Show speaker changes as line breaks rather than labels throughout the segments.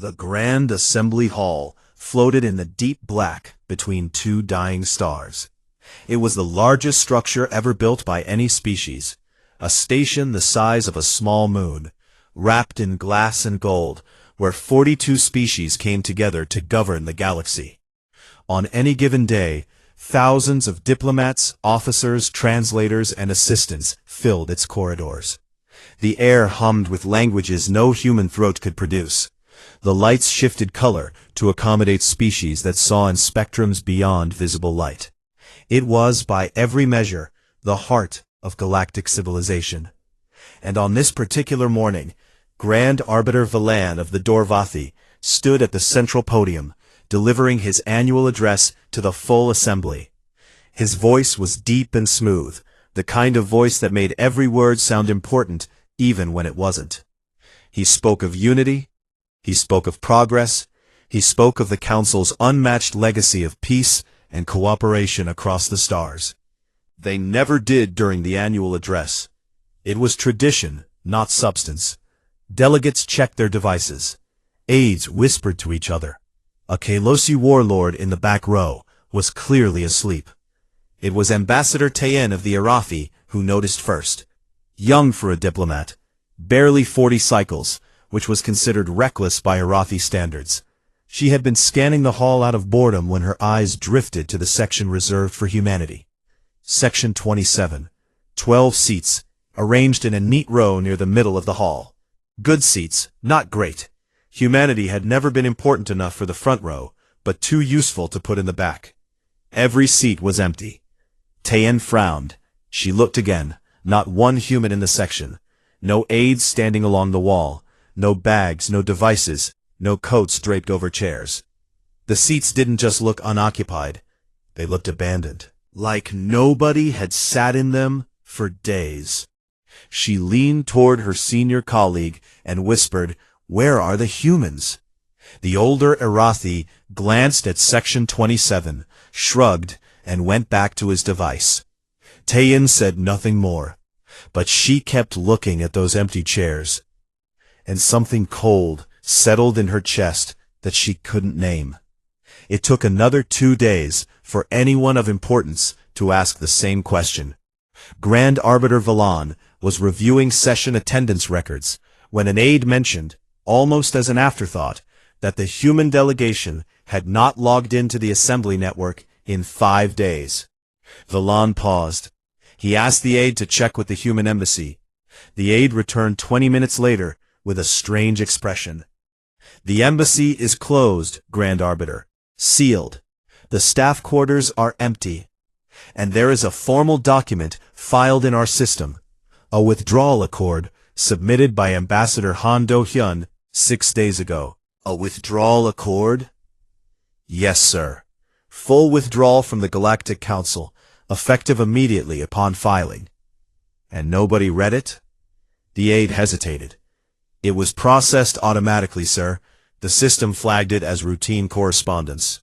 The Grand Assembly Hall floated in the deep black between two dying stars. It was the largest structure ever built by any species, a station the size of a small moon, wrapped in glass and gold, where 42 species came together to govern the galaxy. On any given day, thousands of diplomats, officers, translators, and assistants filled its corridors. The air hummed with languages no human throat could produce. The lights shifted color to accommodate species that saw in spectrums beyond visible light. It was, by every measure, the heart of galactic civilization. And on this particular morning, Grand Arbiter Valan of the Dorvathi stood at the central podium, delivering his annual address to the full assembly. His voice was deep and smooth, the kind of voice that made every word sound important, even when it wasn't. He spoke of unity, he spoke of progress, he spoke of the Council's unmatched legacy of peace and cooperation across the stars. They never did during the annual address. It was tradition, not substance. Delegates checked their devices. Aides whispered to each other. A Kalosi warlord in the back row was clearly asleep. It was Ambassador Tayen of the Arathi who noticed first. Young for a diplomat, barely 40 cycles, which was considered reckless by Arathi standards. She had been scanning the hall out of boredom when her eyes drifted to the section reserved for humanity. Section 27. 12 seats, arranged in a neat row near the middle of the hall. Good seats, not great. Humanity had never been important enough for the front row, but too useful to put in the back. Every seat was empty. Tayen frowned. She looked again. Not one human in the section. No aides standing along the wall. No bags, no devices, no coats draped over chairs. The seats didn't just look unoccupied. They looked abandoned. Like nobody had sat in them for days. She leaned toward her senior colleague and whispered, "Where are the humans?" The older Arathi glanced at Section 27, shrugged, and went back to his device. Tayen said nothing more, but she kept looking at those empty chairs. And something cold settled in her chest that she couldn't name. It took another 2 days for anyone of importance to ask the same question. Grand Arbiter Valan was reviewing session attendance records when an aide mentioned, almost as an afterthought, that the human delegation had not logged into the assembly network in 5 days. Valan paused. He asked the aide to check with the human embassy. The aide returned 20 minutes later with a strange expression. "The embassy is closed, Grand Arbiter. Sealed. The staff quarters are empty. And there is a formal document filed in our system, a withdrawal accord submitted by Ambassador Han Do-hyun 6 days ago." "A withdrawal accord?" "Yes, sir. Full withdrawal from the Galactic Council, effective immediately upon filing." "And nobody read it?" The aide hesitated. "It was processed automatically, sir. The system flagged it as routine correspondence."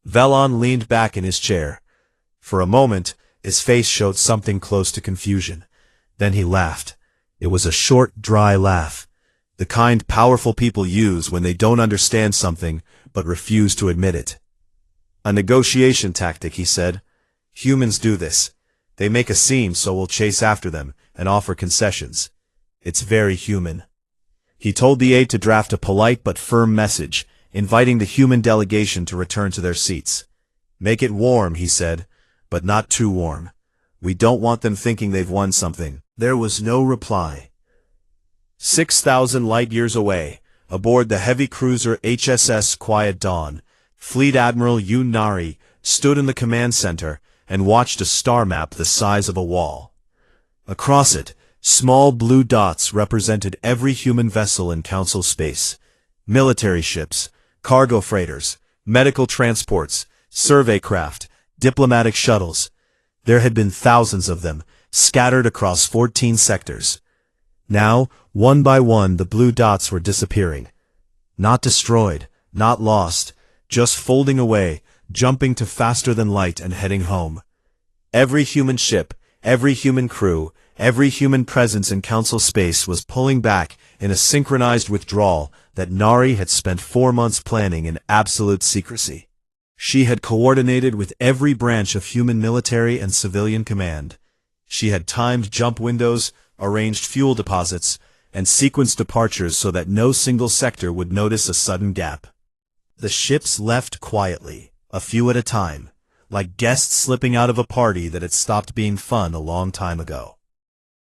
Valan leaned back in his chair. For a moment, his face showed something close to confusion. Then he laughed. It was a short, dry laugh, the kind powerful people use when they don't understand something but refuse to admit it. "A negotiation tactic," he said. "Humans do this. They make a scene so we'll chase after them and offer concessions. It's very human." He told the aide to draft a polite but firm message, inviting the human delegation to return to their seats. "Make it warm," he said, "but not too warm. We don't want them thinking they've won something." There was no reply. 6,000 light-years away, aboard the heavy cruiser HSS Quiet Dawn, Fleet Admiral Yoon Nari stood in the command center and watched a star map the size of a wall. Across it, small blue dots represented every human vessel in Council space. Military ships, cargo freighters, medical transports, survey craft, diplomatic shuttles. There had been thousands of them, scattered across 14 sectors. Now, one by one, the blue dots were disappearing. Not destroyed, not lost, just folding away, jumping to faster than light and heading home. Every human ship, every human crew, Every human presence in Council space was pulling back in a synchronized withdrawal that Nari had spent 4 months planning in absolute secrecy. She had coordinated with every branch of human military and civilian command. She had timed jump windows, arranged fuel deposits, and sequenced departures so that no single sector would notice a sudden gap. The ships left quietly, a few at a time, like guests slipping out of a party that had stopped being fun a long time ago.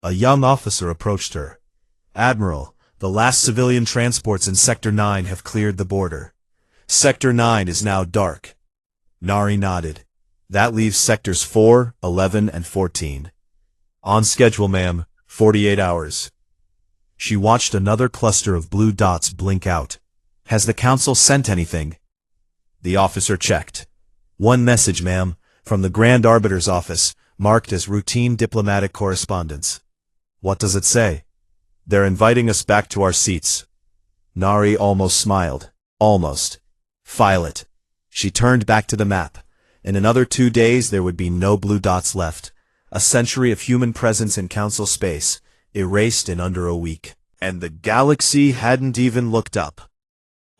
A young officer approached her. "Admiral, the last civilian transports in Sector 9 have cleared the border. Sector 9 is now dark." Nari nodded. "That leaves Sectors 4, 11, and 14. "On schedule, ma'am. 48 hours. She watched another cluster of blue dots blink out. "Has the Council sent anything?" The officer checked. "One message, ma'am, from the Grand Arbiter's office, marked as routine diplomatic correspondence." "What does it say?" "They're inviting us back to our seats." Nari almost smiled. "Almost. File it." She turned back to the map. In another 2 days there would be no blue dots left. A century of human presence in Council space, erased in under a week. And the galaxy hadn't even looked up.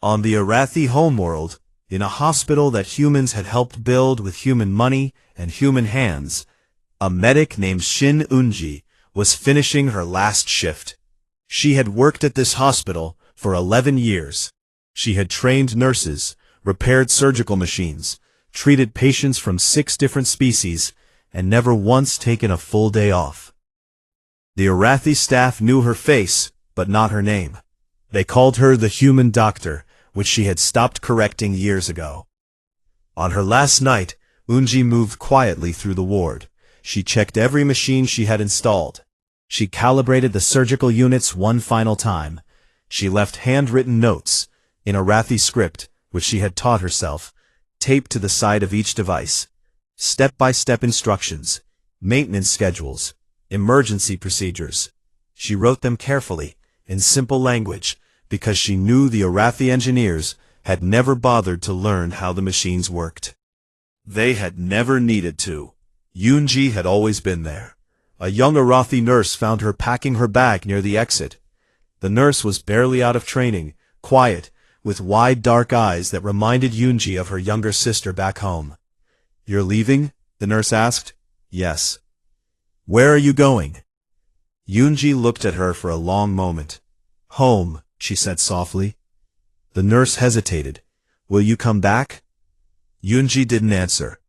On the Arathi homeworld, in a hospital that humans had helped build with human money and human hands, a medic named Shin Unji was finishing her last shift. She had worked at this hospital for 11 years. She had trained nurses, repaired surgical machines, treated patients from 6 different species, and never once taken a full day off. The Arathi staff knew her face, but not her name. They called her the Human Doctor, which she had stopped correcting years ago. On her last night, Unji moved quietly through the ward. She checked every machine she had installed. She calibrated the surgical units one final time. She left handwritten notes, in Arathi script, which she had taught herself, taped to the side of each device. Step-by-step instructions, maintenance schedules, emergency procedures. She wrote them carefully, in simple language, because she knew the Arathi engineers had never bothered to learn how the machines worked. They had never needed to. Yunji had always been there. A young Arathi nurse found her packing her bag near the exit. The nurse was barely out of training, quiet, with wide dark eyes that reminded Yunji of her younger sister back home. "You're leaving?" the nurse asked. "Yes." "Where are you going?" Yunji looked at her for a long moment. "Home," she said softly. The nurse hesitated. "Will you come back?" Yunji didn't answer.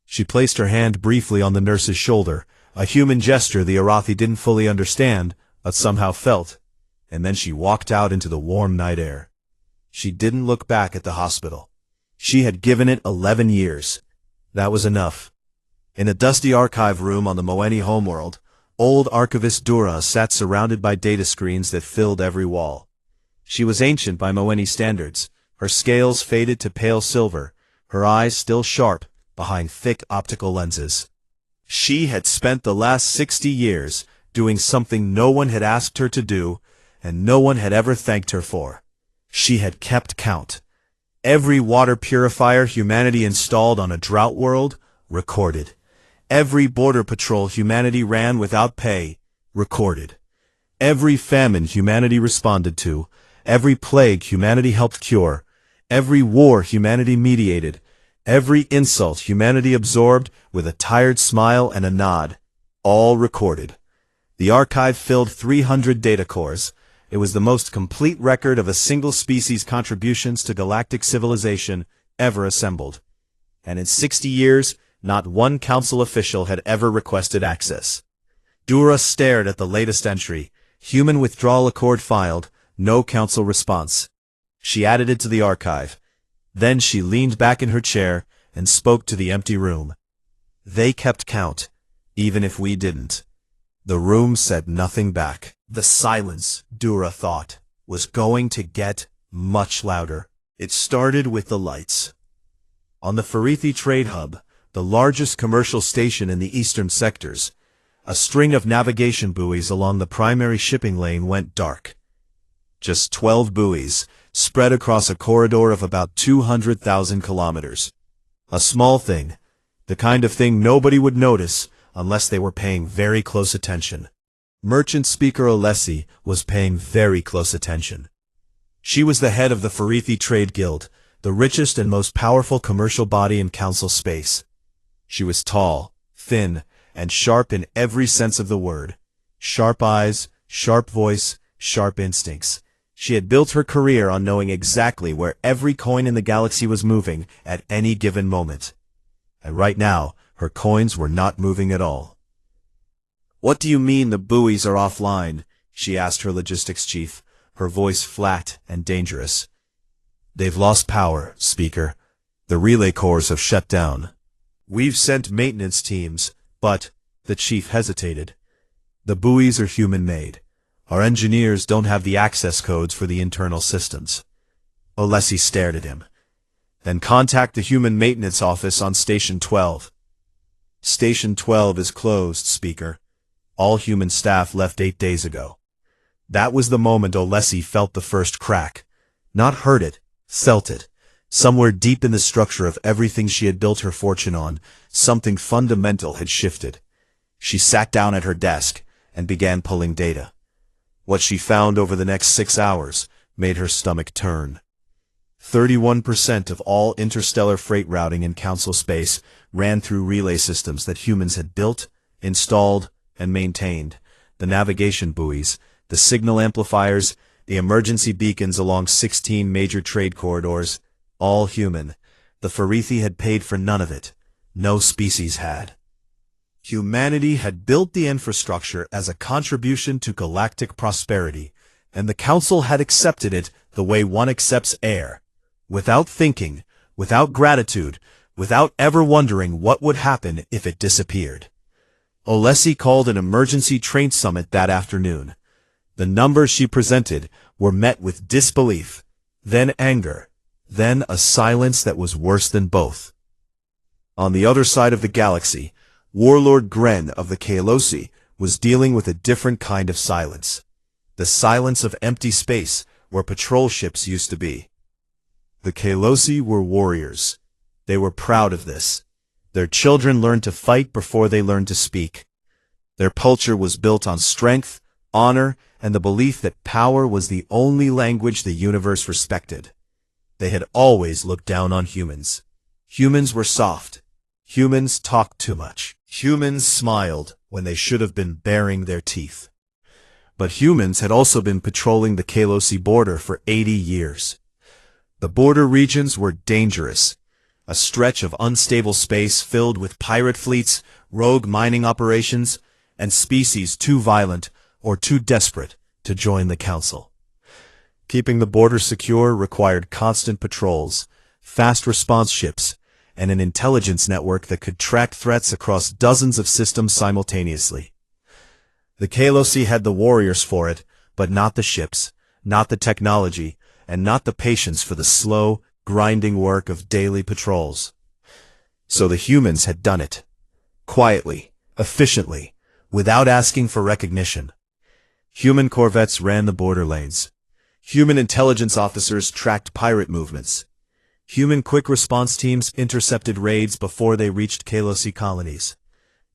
She placed her hand briefly on the nurse's shoulder, a human gesture the Arathi didn't fully understand, but somehow felt, and then she walked out into the warm night air. She didn't look back at the hospital. She had given it 11 years. That was enough. In a dusty archive room on the Moeni homeworld, old archivist Dura sat surrounded by data screens that filled every wall. She was ancient by Moeni standards, her scales faded to pale silver, her eyes still sharp behind thick optical lenses. She had spent the last 60 years doing something no one had asked her to do, and no one had ever thanked her for. She had kept count. Every water purifier humanity installed on a drought world, recorded. Every border patrol humanity ran without pay, recorded. Every famine humanity responded to, every plague humanity helped cure, every war humanity mediated, every insult humanity absorbed with a tired smile and a nod, all recorded. The archive filled 300 data cores. It was the most complete record of a single species' contributions to galactic civilization ever assembled. And in 60 years, not one council official had ever requested access. Dura stared at the latest entry, human withdrawal accord filed, no council response. She added it to the archive. Then she leaned back in her chair and spoke to the empty room. They kept count, even if we didn't. The room said nothing back. The silence, Dura thought, was going to get much louder. It started with the lights. On the Farithi Trade Hub, the largest commercial station in the eastern sectors, a string of navigation buoys along the primary shipping lane went dark. Just 12 buoys, spread across a corridor of about 200,000 kilometers. A small thing, the kind of thing nobody would notice unless they were paying very close attention. Merchant speaker Alessi was paying very close attention. She was the head of the Farithi Trade Guild, the richest and most powerful commercial body in council space. She was tall, thin, and sharp in every sense of the word. Sharp eyes, sharp voice, sharp instincts. She had built her career on knowing exactly where every coin in the galaxy was moving at any given moment. And right now, her coins were not moving at all. "What do you mean the buoys are offline?" she asked her logistics chief, her voice flat and dangerous. "They've lost power, Speaker. The relay cores have shut down. We've sent maintenance teams, but—" the chief hesitated. "The buoys are human-made. Our engineers don't have the access codes for the internal systems." Alessi stared at him. "Then contact the human maintenance office on Station 12. Station 12 is closed, Speaker. All human staff left 8 days ago." That was the moment Alessi felt the first crack. Not heard it, felt it. Somewhere deep in the structure of everything she had built her fortune on, something fundamental had shifted. She sat down at her desk and began pulling data. What she found over the next 6 hours made her stomach turn. 31% of all interstellar freight routing in Council space ran through relay systems that humans had built, installed, and maintained. The navigation buoys, the signal amplifiers, the emergency beacons along 16 major trade corridors, all human. The Farithi had paid for none of it. No species had. Humanity had built the infrastructure as a contribution to galactic prosperity, and the Council had accepted it the way one accepts air, without thinking, without gratitude, without ever wondering what would happen if it disappeared. Alessi called an emergency train summit that afternoon. The numbers she presented were met with disbelief, then anger, then a silence that was worse than both. On the other side of the galaxy, Warlord Gren of the Kalosi was dealing with a different kind of silence. The silence of empty space where patrol ships used to be. The Kalosi were warriors. They were proud of this. Their children learned to fight before they learned to speak. Their culture was built on strength, honor, and the belief that power was the only language the universe respected. They had always looked down on humans. Humans were soft. Humans talked too much. Humans smiled when they should have been baring their teeth. But humans had also been patrolling the Kalosi border for 80 years. The border regions were dangerous. A stretch of unstable space filled with pirate fleets, rogue mining operations, and species too violent or too desperate to join the Council. Keeping the border secure required constant patrols, fast response ships, and an intelligence network that could track threats across dozens of systems simultaneously. The Kalosi had the warriors for it, but not the ships, not the technology, and not the patience for the slow, grinding work of daily patrols. So the humans had done it. Quietly, efficiently, without asking for recognition. Human corvettes ran the border lanes. Human intelligence officers tracked pirate movements. Human quick response teams intercepted raids before they reached Kalosi colonies.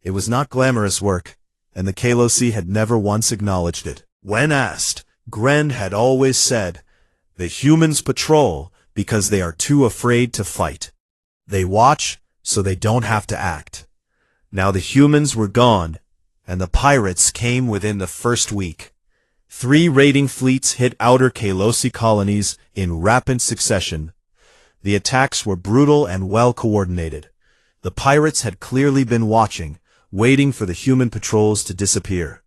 It was not glamorous work, and the Kalosi had never once acknowledged it. When asked, Gren had always said, "The humans patrol because they are too afraid to fight. They watch so they don't have to act." Now the humans were gone, and the pirates came within the first week. 3 raiding fleets hit outer Kalosi colonies in rapid succession. The attacks were brutal and well coordinated. The pirates had clearly been watching, waiting for the human patrols to disappear.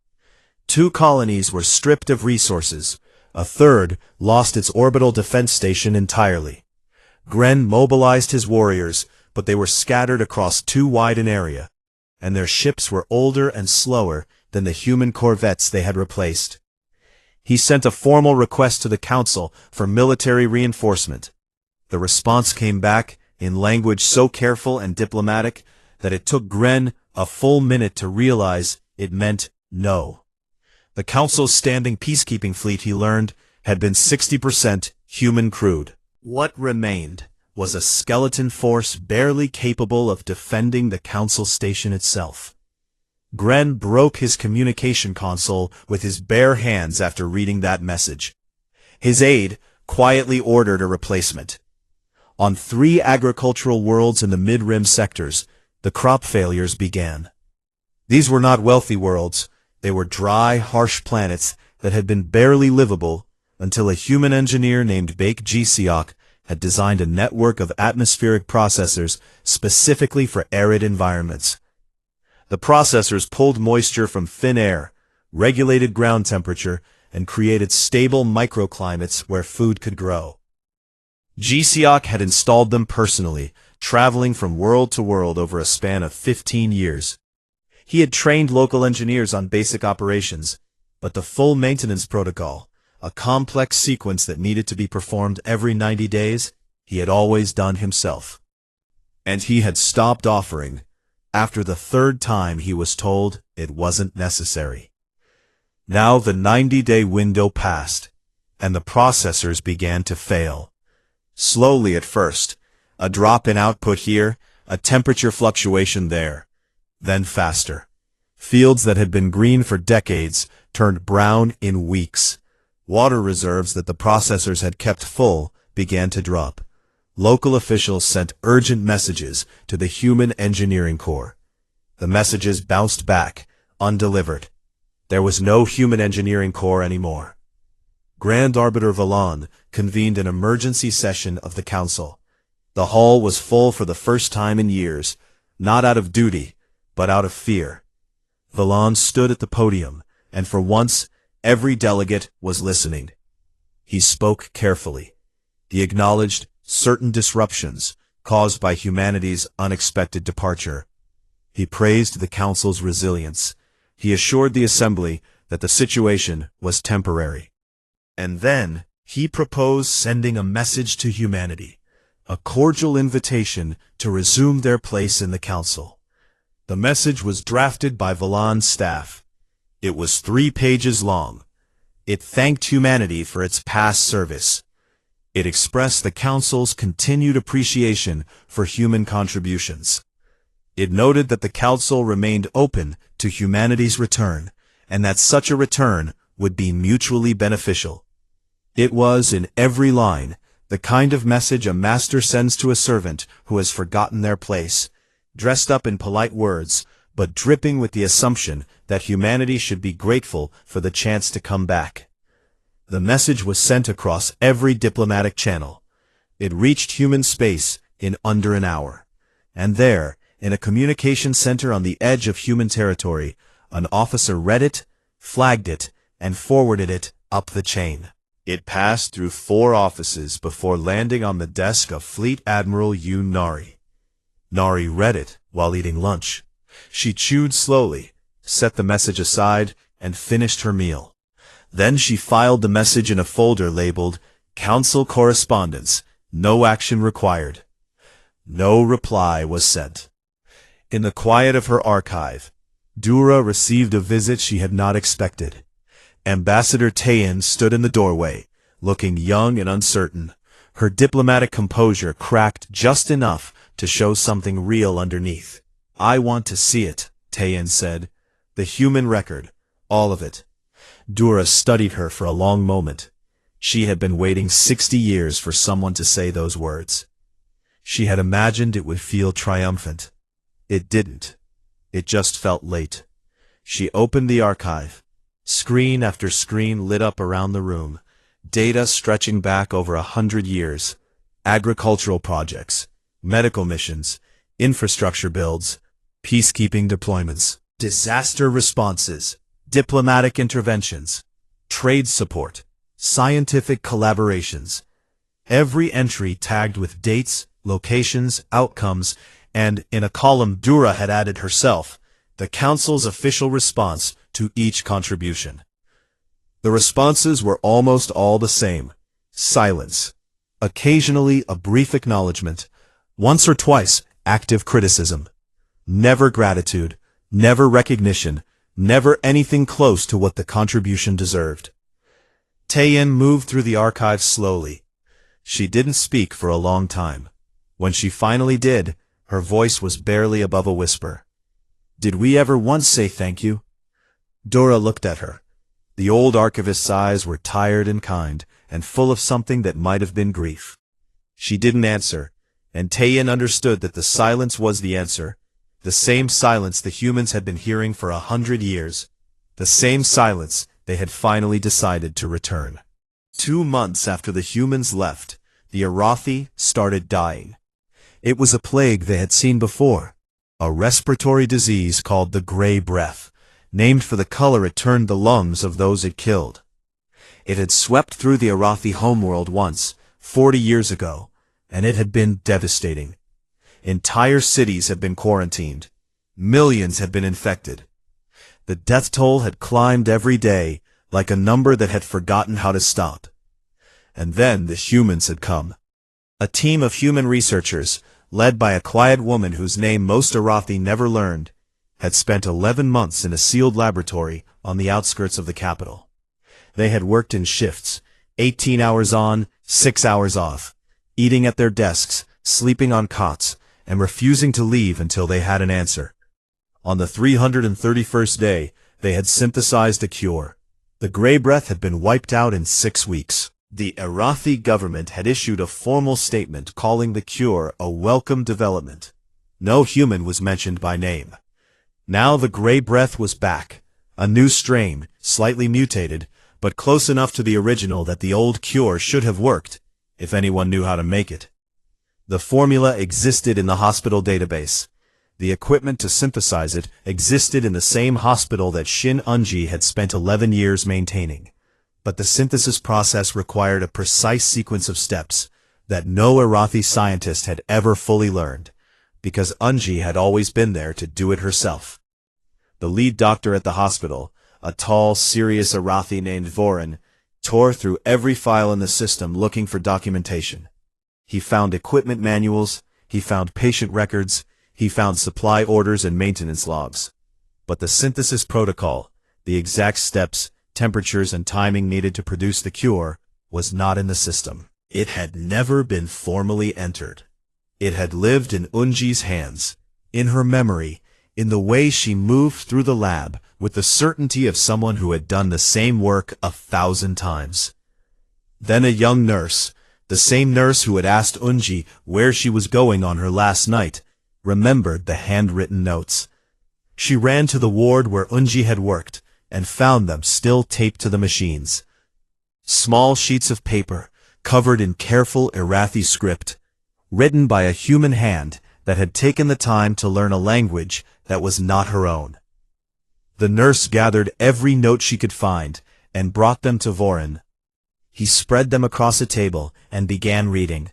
2 colonies were stripped of resources. A third lost its orbital defense station entirely. Gren mobilized his warriors, but they were scattered across too wide an area, and their ships were older and slower than the human corvettes they had replaced. He sent a formal request to the Council for military reinforcement. The response came back in language so careful and diplomatic that it took Gren a full minute to realize it meant no. The Council's standing peacekeeping fleet, he learned, had been 60% human crewed. What remained was a skeleton force barely capable of defending the Council station itself. Gren broke his communication console with his bare hands after reading that message. His aide quietly ordered a replacement. On 3 agricultural worlds in the mid-rim sectors, the crop failures began. These were not wealthy worlds. They were dry, harsh planets that had been barely livable until a human engineer named Bake Gseok had designed a network of atmospheric processors specifically for arid environments. The processors pulled moisture from thin air, regulated ground temperature, and created stable microclimates where food could grow. Gseok had installed them personally, traveling from world to world over a span of 15 years. He had trained local engineers on basic operations, but the full maintenance protocol, a complex sequence that needed to be performed every 90 days, he had always done himself. And he had stopped offering after the 3rd time he was told it wasn't necessary. Now the 90-day window passed, and the processors began to fail. Slowly at first, a drop in output here, a temperature fluctuation there, then faster. Fields that had been green for decades turned brown in weeks. Water reserves that the processors had kept full began to drop. Local officials sent urgent messages to the Human Engineering Corps. The messages bounced back, undelivered. There was no Human Engineering Corps anymore. Grand Arbiter Valon convened an emergency session of the Council. The hall was full for the first time in years, not out of duty, but out of fear. Valon stood at the podium, and for once, every delegate was listening. He spoke carefully. He acknowledged certain disruptions caused by humanity's unexpected departure. He praised the Council's resilience. He assured the Assembly that the situation was temporary. And then, he proposed sending a message to humanity, a cordial invitation to resume their place in the Council. The message was drafted by Valon's staff. It was 3 pages long. It thanked humanity for its past service. It expressed the Council's continued appreciation for human contributions. It noted that the Council remained open to humanity's return, and that such a return would be mutually beneficial. It was, in every line, the kind of message a master sends to a servant who has forgotten their place, dressed up in polite words, but dripping with the assumption that humanity should be grateful for the chance to come back. The message was sent across every diplomatic channel. It reached human space in under an hour. And there, in a communication center on the edge of human territory, an officer read it, flagged it, and forwarded it up the chain. It passed through 4 offices before landing on the desk of Fleet Admiral Yoon Nari. Nari read it while eating lunch. She chewed slowly, set the message aside, and finished her meal. Then she filed the message in a folder labeled Council Correspondence, No Action Required. No reply was sent. In the quiet of her archive, Dura received a visit she had not expected. Ambassador Taein stood in the doorway, looking young and uncertain. Her diplomatic composure cracked just enough to show something real underneath. "I want to see it," Taein said. "The human record, all of it." Dura studied her for a long moment. She had been waiting 60 years for someone to say those words. She had imagined it would feel triumphant. It didn't. It just felt late. She opened the archive. Screen after screen lit up around the room, data stretching back over 100 years, agricultural projects, medical missions, infrastructure builds, peacekeeping deployments, disaster responses, diplomatic interventions, trade support, scientific collaborations. Every entry tagged with dates, locations, outcomes, and, in a column Dura had added herself, the Council's official response to each contribution. The responses were almost all the same. Silence. Occasionally a brief acknowledgement. Once or twice, active criticism. Never gratitude. Never recognition. Never anything close to what the contribution deserved. Taein moved through the archives slowly. She didn't speak for a long time. When she finally did, her voice was barely above a whisper. Did we ever once say thank you? Dora looked at her. The old archivist's eyes were tired and kind, and full of something that might have been grief. She didn't answer, and Tayin understood that the silence was the answer, the same silence the humans had been hearing for 100 years, the same silence they had finally decided to return. 2 months after the humans left, the Arathi started dying. It was a plague they had seen before, a respiratory disease called the Gray Breath, named for the color it turned the lungs of those it killed. It had swept through the Arathi homeworld once, 40 years ago, and it had been devastating. Entire cities had been quarantined. Millions had been infected. The death toll had climbed every day, like a number that had forgotten how to stop. And then the humans had come. A team of human researchers, led by a quiet woman whose name most Arathi never learned, had spent 11 months in a sealed laboratory on the outskirts of the capital. They had worked in shifts, 18 hours on, 6 hours off, eating at their desks, sleeping on cots, and refusing to leave until they had an answer. On the 331st day, they had synthesized a cure. The Gray Breath had been wiped out in 6 weeks. The Arathi government had issued a formal statement calling the cure a welcome development. No human was mentioned by name. Now the Gray Breath was back, a new strain, slightly mutated, but close enough to the original that the old cure should have worked, if anyone knew how to make it. The formula existed in the hospital database. The equipment to synthesize it existed in the same hospital that Shin Unji had spent 11 years maintaining. But the synthesis process required a precise sequence of steps that no Arathi scientist had ever fully learned, because Unji had always been there to do it herself. The lead doctor at the hospital, a tall, serious Arathi named Vorin, tore through every file in the system looking for documentation. He found equipment manuals, he found patient records, he found supply orders and maintenance logs. But the synthesis protocol, the exact steps, temperatures, and timing needed to produce the cure, was not in the system. It had never been formally entered. It had lived in Unji's hands, in her memory, in the way she moved through the lab with the certainty of someone who had done the same work 1,000 times. Then a young nurse, the same nurse who had asked Unji where she was going on her last night, remembered the handwritten notes. She ran to the ward where Unji had worked and found them still taped to the machines. Small sheets of paper, covered in careful Arathi script, written by a human hand that had taken the time to learn a language that was not her own. The nurse gathered every note she could find and brought them to Vorin. He spread them across a table and began reading.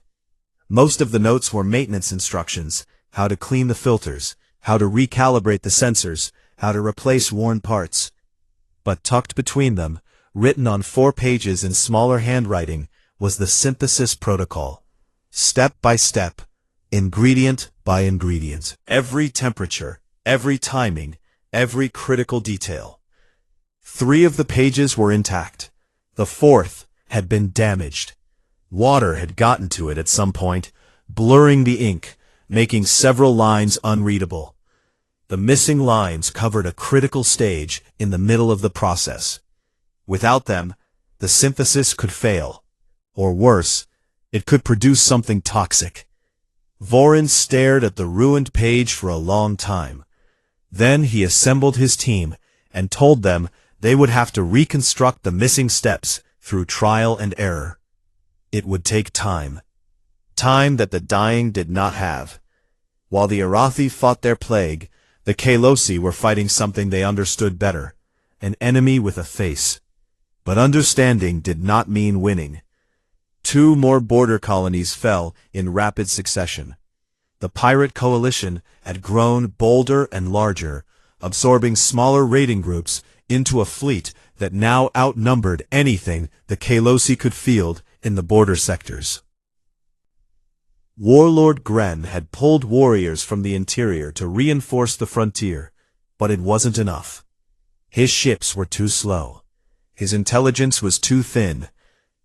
Most of the notes were maintenance instructions, how to clean the filters, how to recalibrate the sensors, how to replace worn parts. But tucked between them, written on 4 pages in smaller handwriting, was the synthesis protocol. Step by step, ingredient by ingredient. Every temperature, every timing, every critical detail. 3 of the pages were intact. The 4th had been damaged. Water had gotten to it at some point, blurring the ink, making several lines unreadable. The missing lines covered a critical stage in the middle of the process. Without them, the synthesis could fail. Or worse, it could produce something toxic. Vorin stared at the ruined page for a long time. Then he assembled his team and told them they would have to reconstruct the missing steps through trial and error. It would take time. Time that the dying did not have. While the Arathi fought their plague, the Kalosi were fighting something they understood better, an enemy with a face. But understanding did not mean winning. 2 more border colonies fell in rapid succession. The pirate coalition had grown bolder and larger, absorbing smaller raiding groups into a fleet that now outnumbered anything the Kalosi could field in the border sectors. Warlord Gren had pulled warriors from the interior to reinforce the frontier, but it wasn't enough. His ships were too slow. His intelligence was too thin.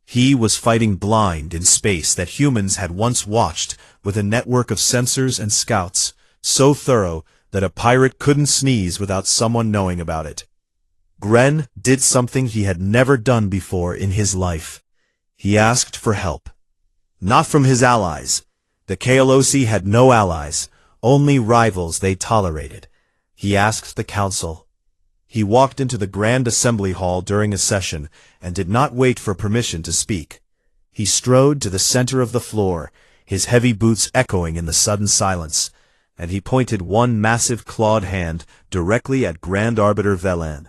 He was fighting blind in space that humans had once watched with a network of sensors and scouts, so thorough that a pirate couldn't sneeze without someone knowing about it. Gren did something he had never done before in his life. He asked for help. Not from his allies. The KLOC had no allies, only rivals they tolerated. He asked the council. He walked into the Grand Assembly Hall during a session and did not wait for permission to speak. He strode to the center of the floor, his heavy boots echoing in the sudden silence, and he pointed one massive clawed hand directly at Grand Arbiter Velan.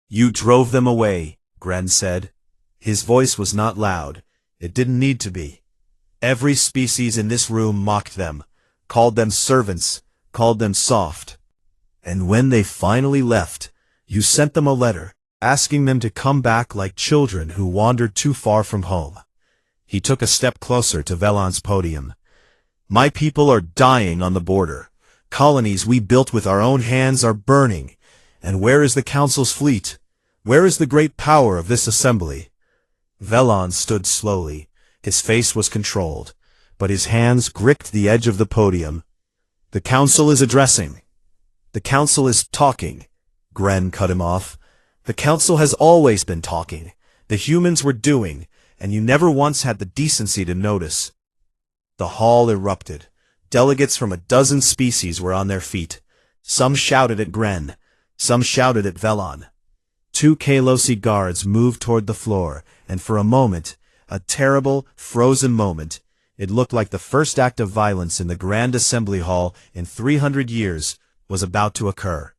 "You drove them away," Gren said. His voice was not loud. It didn't need to be. Every species in this room mocked them, called them servants, called them soft. And when they finally left, you sent them a letter, asking them to come back like children who wandered too far from home. He took a step closer to Velan's podium. "My people are dying on the border. Colonies we built with our own hands are burning. And where is the Council's fleet? Where is the great power of this assembly?" Velan stood slowly. His face was controlled, but his hands gripped the edge of the podium. "The Council is addressing. The Council is talking." Gren cut him off. "The Council has always been talking. The humans were doing, and you never once had the decency to notice." The hall erupted. Delegates from a dozen species were on their feet. Some shouted at Gren. Some shouted at Velan. Two KLOC guards moved toward the floor, and for a moment, a terrible, frozen moment, it looked like the first act of violence in the Grand Assembly Hall in 300 years was about to occur.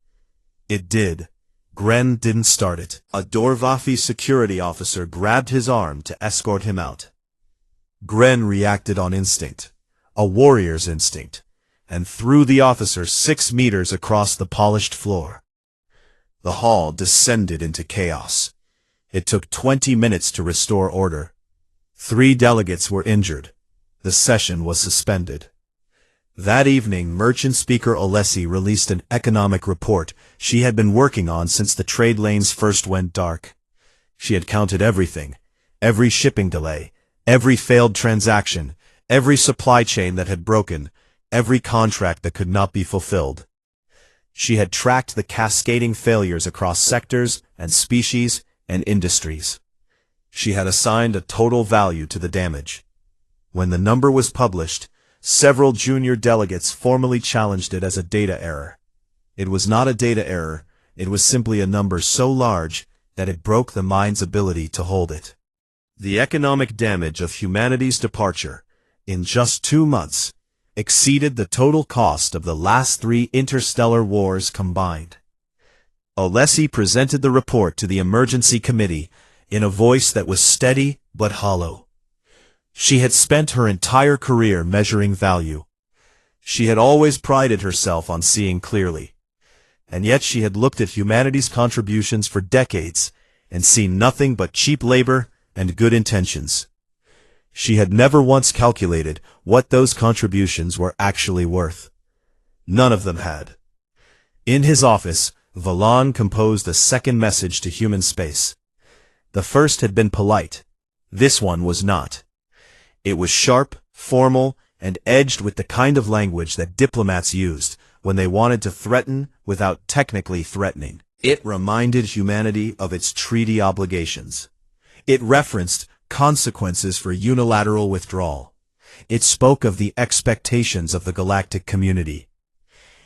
It did. Gren didn't start it. A Dorvafi security officer grabbed his arm to escort him out. Gren reacted on instinct, a warrior's instinct, and threw the officer 6 meters across the polished floor. The hall descended into chaos. It took 20 minutes to restore order. 3 delegates were injured. The session was suspended. That evening, merchant speaker Olesi released an economic report she had been working on since the trade lanes first went dark. She had counted everything, every shipping delay, every failed transaction, every supply chain that had broken, every contract that could not be fulfilled. She had tracked the cascading failures across sectors and species and industries. She had assigned a total value to the damage. When the number was published, several junior delegates formally challenged it as a data error. It was not a data error, it was simply a number so large that it broke the mind's ability to hold it. The economic damage of humanity's departure, in just 2 months, exceeded the total cost of the last 3 interstellar wars combined. Olesi presented the report to the emergency committee in a voice that was steady but hollow. She had spent her entire career measuring value. She had always prided herself on seeing clearly. And yet she had looked at humanity's contributions for decades and seen nothing but cheap labor and good intentions. She had never once calculated what those contributions were actually worth. None of them had. In his office, Velan composed a second message to human space. The first had been polite. This one was not. It was sharp, formal, and edged with the kind of language that diplomats used when they wanted to threaten without technically threatening. It reminded humanity of its treaty obligations. It referenced consequences for unilateral withdrawal. It spoke of the expectations of the galactic community.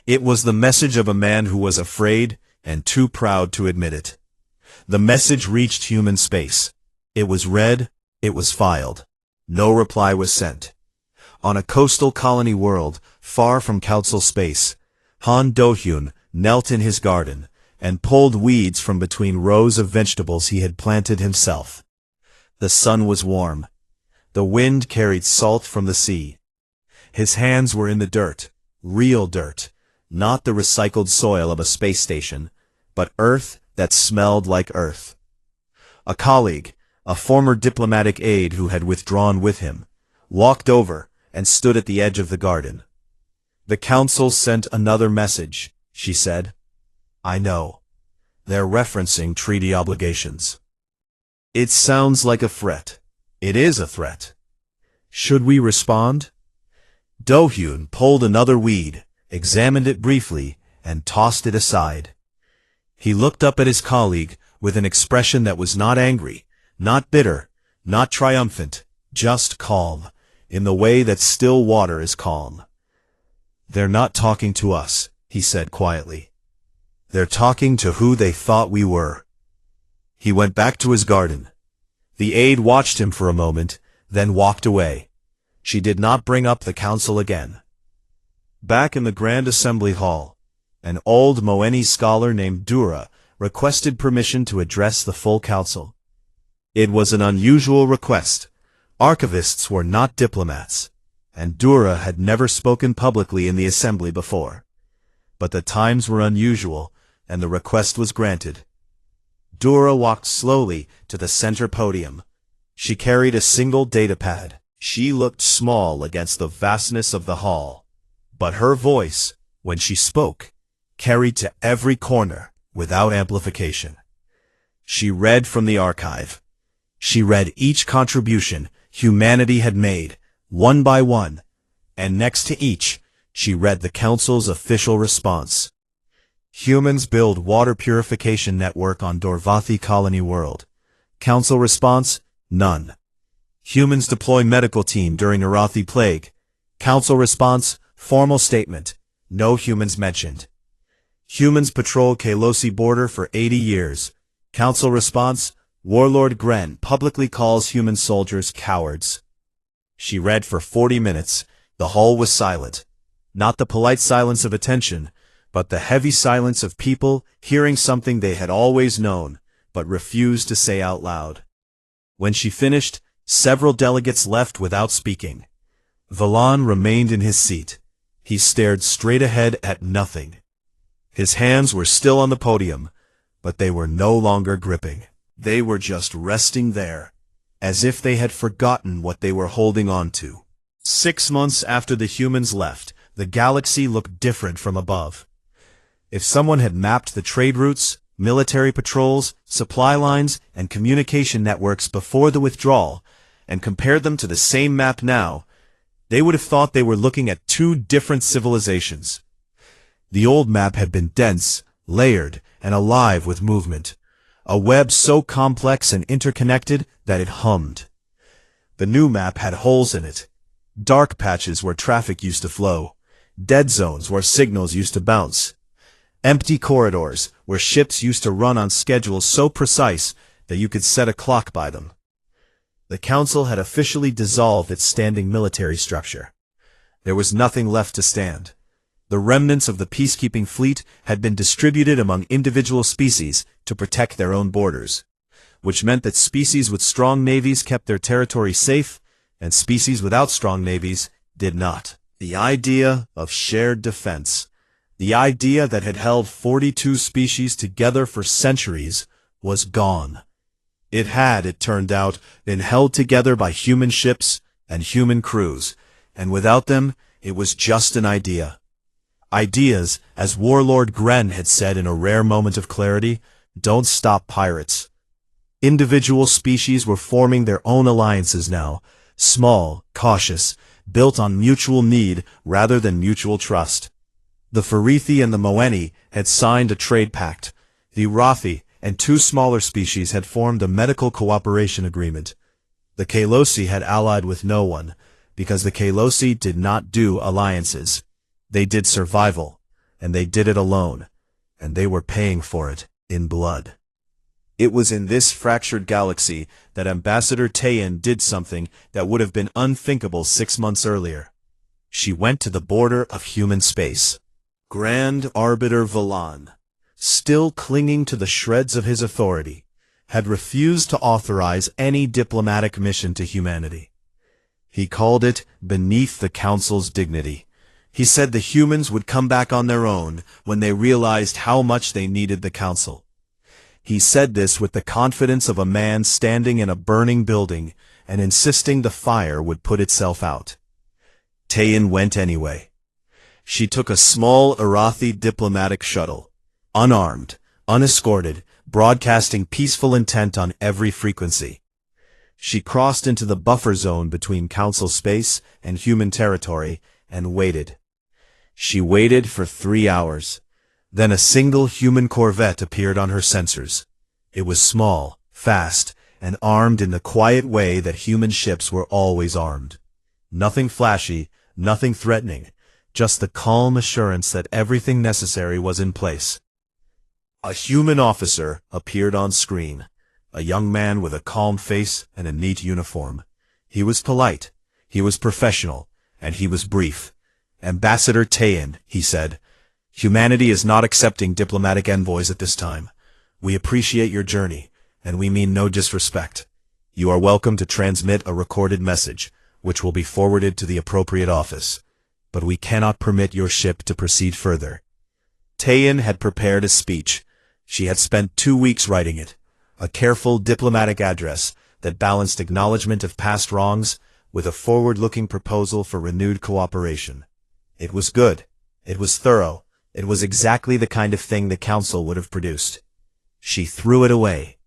It was the message of a man who was afraid and too proud to admit it. The message reached human space. It was read, it was filed. No reply was sent. On a coastal colony world, far from council space, Han Do-hyun knelt in his garden and pulled weeds from between rows of vegetables he had planted himself. The sun was warm. The wind carried salt from the sea. His hands were in the dirt, real dirt, not the recycled soil of a space station, but earth that smelled like earth. A colleague, a former diplomatic aide who had withdrawn with him, walked over and stood at the edge of the garden. "The council sent another message," she said. "I know. They're referencing treaty obligations." "It sounds like a threat." "It is a threat." "Should we respond?" Do-hyun pulled another weed, examined it briefly, and tossed it aside. He looked up at his colleague with an expression that was not angry, not bitter, not triumphant, just calm, in the way that still water is calm. "They're not talking to us," he said quietly. "They're talking to who they thought we were." He went back to his garden. The aide watched him for a moment, then walked away. She did not bring up the council again. Back in the Grand Assembly Hall, an old Moeni scholar named Dura requested permission to address the full council. It was an unusual request. Archivists were not diplomats, and Dura had never spoken publicly in the assembly before. But the times were unusual, and the request was granted. Dura walked slowly to the center podium. She carried a single datapad. She looked small against the vastness of the hall. But her voice, when she spoke, carried to every corner without amplification. She read from the archive. She read each contribution humanity had made, one by one, and next to each, she read the Council's official response. Humans build water purification network on Dorvathi colony world. Council response, none. Humans deploy medical team during Narathi plague. Council response, formal statement, no humans mentioned. Humans patrol Kalosi border for 80 years. Council response, Warlord Gren publicly calls human soldiers cowards. She read for 40 minutes. The hall was silent. Not the polite silence of attention, but the heavy silence of people hearing something they had always known, but refused to say out loud. When she finished, several delegates left without speaking. Valan remained in his seat. He stared straight ahead at nothing. His hands were still on the podium, but they were no longer gripping. They were just resting there, as if they had forgotten what they were holding on to. 6 months after the humans left, the galaxy looked different from above. If someone had mapped the trade routes, military patrols, supply lines, and communication networks before the withdrawal, and compared them to the same map now, they would have thought they were looking at two different civilizations. The old map had been dense, layered, and alive with movement, a web so complex and interconnected that it hummed. The new map had holes in it, dark patches where traffic used to flow, dead zones where signals used to bounce, empty corridors where ships used to run on schedules so precise that you could set a clock by them. The Council had officially dissolved its standing military structure. There was nothing left to stand. The remnants of the peacekeeping fleet had been distributed among individual species to protect their own borders, which meant that species with strong navies kept their territory safe, and species without strong navies did not. The idea of shared defense, the idea that had held 42 species together for centuries, was gone. It had, it turned out, been held together by human ships and human crews, and without them, it was just an idea. Ideas, as Warlord Gren had said in a rare moment of clarity, don't stop pirates. Individual species were forming their own alliances now, small, cautious, built on mutual need rather than mutual trust. The Farithi and the Moeni had signed a trade pact. The Rathi and two smaller species had formed a medical cooperation agreement. The Kalosi had allied with no one, because the Kalosi did not do alliances. They did survival, and they did it alone, and they were paying for it in blood. It was in this fractured galaxy that Ambassador Tayan did something that would have been unthinkable 6 months earlier. She went to the border of human space. Grand Arbiter Valan, still clinging to the shreds of his authority, had refused to authorize any diplomatic mission to humanity. He called it beneath the Council's dignity. He said the humans would come back on their own when they realized how much they needed the Council. He said this with the confidence of a man standing in a burning building and insisting the fire would put itself out. Tayan went anyway. She took a small Arathi diplomatic shuttle, unarmed, unescorted, broadcasting peaceful intent on every frequency. She crossed into the buffer zone between Council space and human territory and waited. She waited for 3 hours. Then a single human corvette appeared on her sensors. It was small, fast, and armed in the quiet way that human ships were always armed. Nothing flashy, nothing threatening, just the calm assurance that everything necessary was in place. A human officer appeared on screen, a young man with a calm face and a neat uniform. He was polite, he was professional, and he was brief. "Ambassador Tayin," he said, "humanity is not accepting diplomatic envoys at this time. We appreciate your journey, and we mean no disrespect. You are welcome to transmit a recorded message, which will be forwarded to the appropriate office. But we cannot permit your ship to proceed further." Tayin had prepared a speech. She had spent 2 weeks writing it, a careful diplomatic address that balanced acknowledgement of past wrongs with a forward-looking proposal for renewed cooperation. It was good. It was thorough. It was exactly the kind of thing the Council would have produced. She threw it away.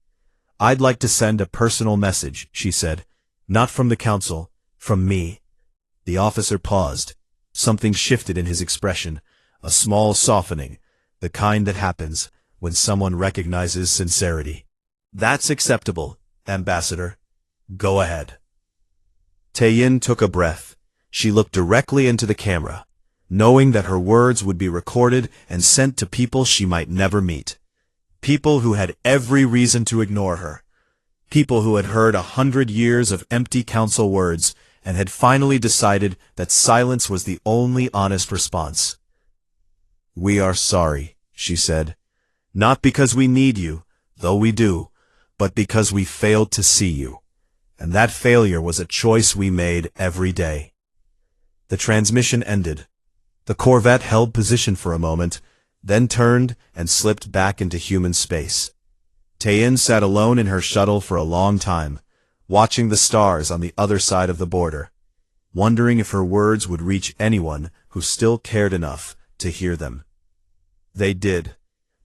"I'd like to send a personal message," she said. "Not from the Council, from me." The officer paused. Something shifted in his expression, a small softening, the kind that happens when someone recognizes sincerity. "That's acceptable, Ambassador. Go ahead." Tayin took a breath. She looked directly into the camera, knowing that her words would be recorded and sent to people she might never meet. People who had every reason to ignore her. People who had heard 100 years of empty council words and had finally decided that silence was the only honest response. "We are sorry," she said. "Not because we need you, though we do, but because we failed to see you. And that failure was a choice we made every day." The transmission ended. The Corvette held position for a moment, then turned and slipped back into human space. Tayin sat alone in her shuttle for a long time, watching the stars on the other side of the border, wondering if her words would reach anyone who still cared enough to hear them. They did.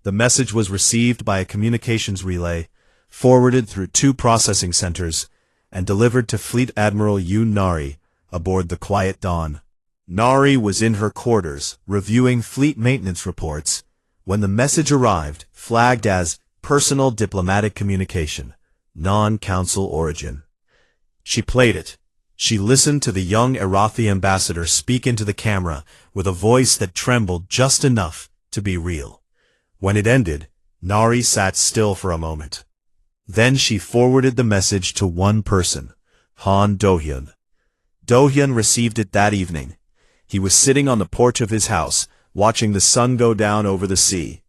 The message was received by a communications relay, forwarded through 2 processing centers, and delivered to Fleet Admiral Yoon Nari aboard the Quiet Dawn. Nari was in her quarters, reviewing fleet maintenance reports, when the message arrived, flagged as personal diplomatic communication, non-council origin. She played it. She listened to the young Arathi ambassador speak into the camera with a voice that trembled just enough to be real. When it ended, Nari sat still for a moment. Then she forwarded the message to one person, Han Do-hyun. Do-hyun received it that evening. He was sitting on the porch of his house, watching the sun go down over the sea.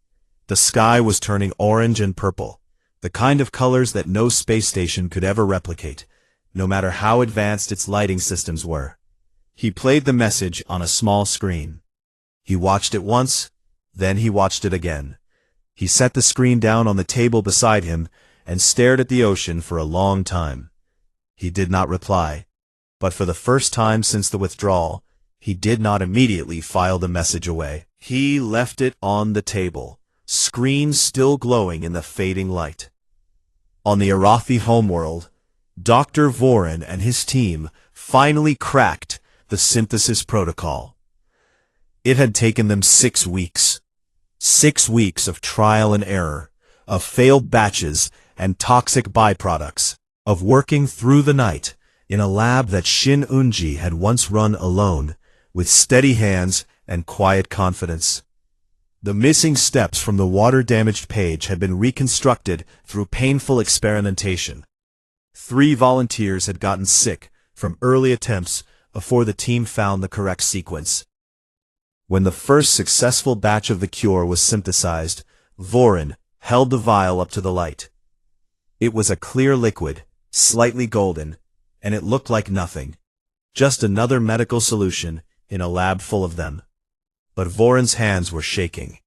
The sky was turning orange and purple, the kind of colors that no space station could ever replicate, no matter how advanced its lighting systems were. He played the message on a small screen. He watched it once, then he watched it again. He set the screen down on the table beside him and stared at the ocean for a long time. He did not reply, but for the first time since the withdrawal, he did not immediately file the message away. He left it on the table, screen still glowing in the fading light. On the Arathi homeworld, Dr. Vorin and his team finally cracked the synthesis protocol. It had taken them 6 weeks. 6 weeks of trial and error, of failed batches and toxic byproducts, of working through the night in a lab that Shin Unji had once run alone, with steady hands and quiet confidence. The missing steps from the water-damaged page had been reconstructed through painful experimentation. 3 volunteers had gotten sick from early attempts before the team found the correct sequence. When the first successful batch of the cure was synthesized, Vorin held the vial up to the light. It was a clear liquid, slightly golden, and it looked like nothing. Just another medical solution in a lab full of them. But Vorin's hands were shaking.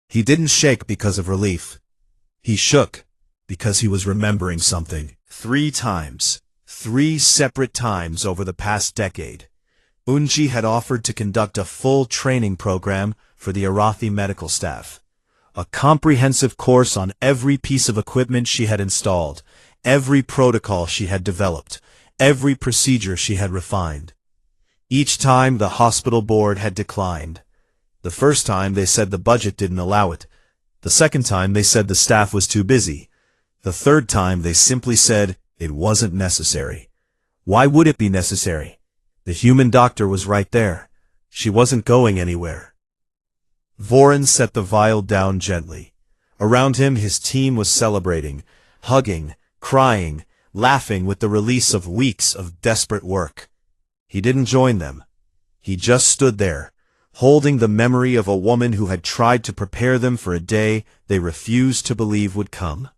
He didn't shake because of relief. He shook because he was remembering something. 3 times, 3 separate times over the past decade, Unji had offered to conduct a full training program for the Arathi medical staff. A comprehensive course on every piece of equipment she had installed, every protocol she had developed, every procedure she had refined. Each time the hospital board had declined. The first time they said the budget didn't allow it. The second time they said the staff was too busy. The third time they simply said it wasn't necessary. Why would it be necessary? The human doctor was right there. She wasn't going anywhere. Voron set the vial down gently. Around him his team was celebrating, hugging, crying, laughing with the release of weeks of desperate work. He didn't join them. He just stood there, holding the memory of a woman who had tried to prepare them for a day they refused to believe would come.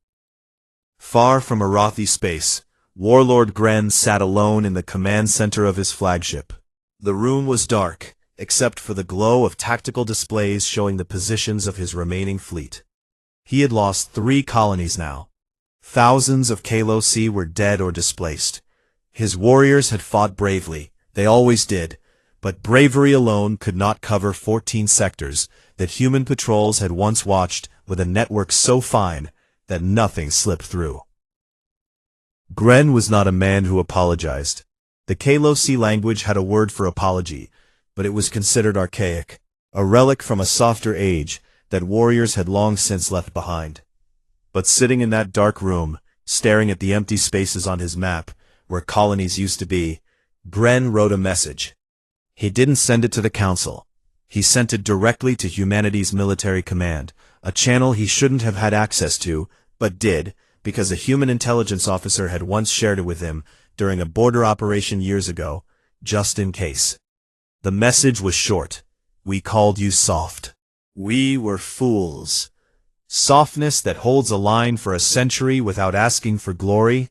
Far from Arathi space, Warlord Gren sat alone in the command center of his flagship. The room was dark, except for the glow of tactical displays showing the positions of his remaining fleet. He had lost 3 colonies now. Thousands of Kalosi were dead or displaced. His warriors had fought bravely, they always did, but bravery alone could not cover 14 sectors that human patrols had once watched with a network so fine that nothing slipped through. Gren was not a man who apologized. The Kalosi language had a word for apology, but it was considered archaic, a relic from a softer age that warriors had long since left behind. But sitting in that dark room, staring at the empty spaces on his map, where colonies used to be, Gren wrote a message. He didn't send it to the Council. He sent it directly to humanity's military command, a channel he shouldn't have had access to, but did, because a human intelligence officer had once shared it with him during a border operation years ago, just in case. The message was short. We called you soft. We were fools. Softness that holds a line for a century without asking for glory,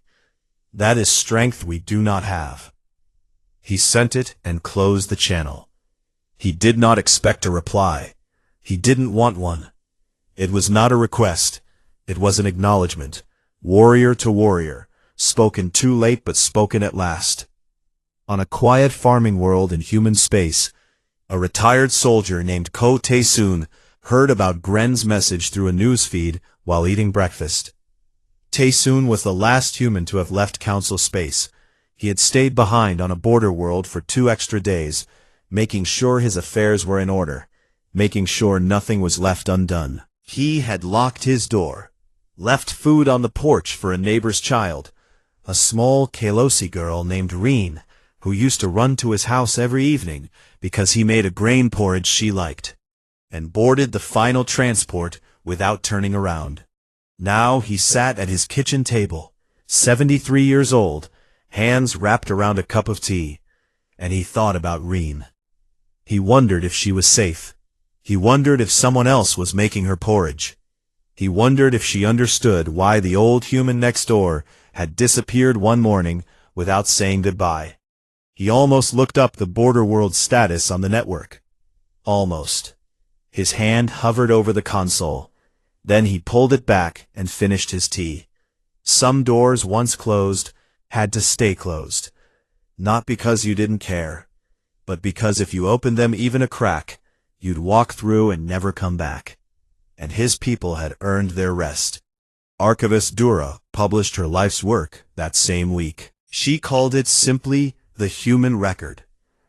that is strength we do not have. He sent it and closed the channel. He did not expect a reply. He didn't want one. It was not a request. It was an acknowledgement, warrior to warrior, spoken too late but spoken at last. On a quiet farming world in human space, a retired soldier named Ko Tae-soon heard about Gren's message through a newsfeed while eating breakfast. Tae-soon was the last human to have left Council space. He had stayed behind on a border world for 2 extra days, making sure his affairs were in order, making sure nothing was left undone. He had locked his door, left food on the porch for a neighbor's child, a small Kalosi girl named Reen, who used to run to his house every evening because he made a grain porridge she liked, and boarded the final transport without turning around. Now he sat at his kitchen table, 73 years old, hands wrapped around a cup of tea, and he thought about Reen. He wondered if she was safe. He wondered if someone else was making her porridge. He wondered if she understood why the old human next door had disappeared one morning without saying goodbye. He almost looked up the border world status on the network. Almost. His hand hovered over the console. Then he pulled it back and finished his tea. Some doors once closed had to stay closed. Not because you didn't care, but because if you opened them even a crack, you'd walk through and never come back. And his people had earned their rest. Archivist Dura published her life's work that same week. She called it simply The Human Record,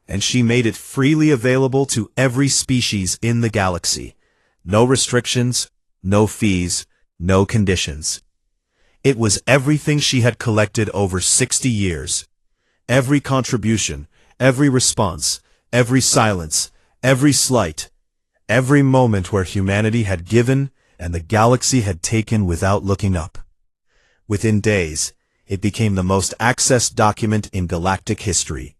and she made it freely available to every species in the galaxy. No restrictions, no fees, no conditions. It was everything she had collected over 60 years. Every contribution, every response, every silence, every slight, every moment where humanity had given and the galaxy had taken without looking up. Within days, it became the most accessed document in galactic history.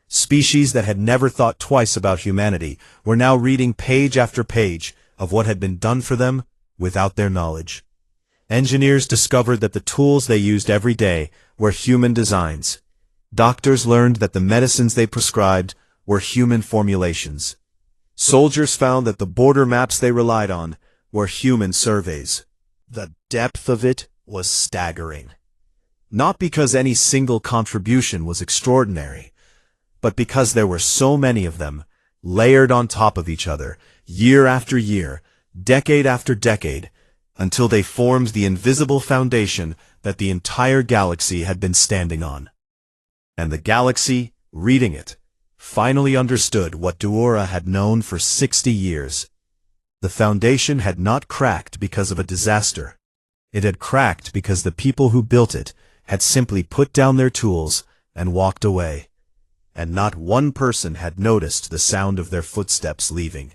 Species that had never thought twice about humanity were now reading page after page of what had been done for them without their knowledge. Engineers discovered that the tools they used every day were human designs. Doctors learned that the medicines they prescribed were human formulations. Soldiers found that the border maps they relied on were human surveys. The depth of it was staggering. Not because any single contribution was extraordinary, but because there were so many of them, layered on top of each other, year after year, decade after decade, until they formed the invisible foundation that the entire galaxy had been standing on. And the galaxy, reading it, finally understood what Duora had known for 60 years. The foundation had not cracked because of a disaster. It had cracked because the people who built it had simply put down their tools and walked away. And not one person had noticed the sound of their footsteps leaving.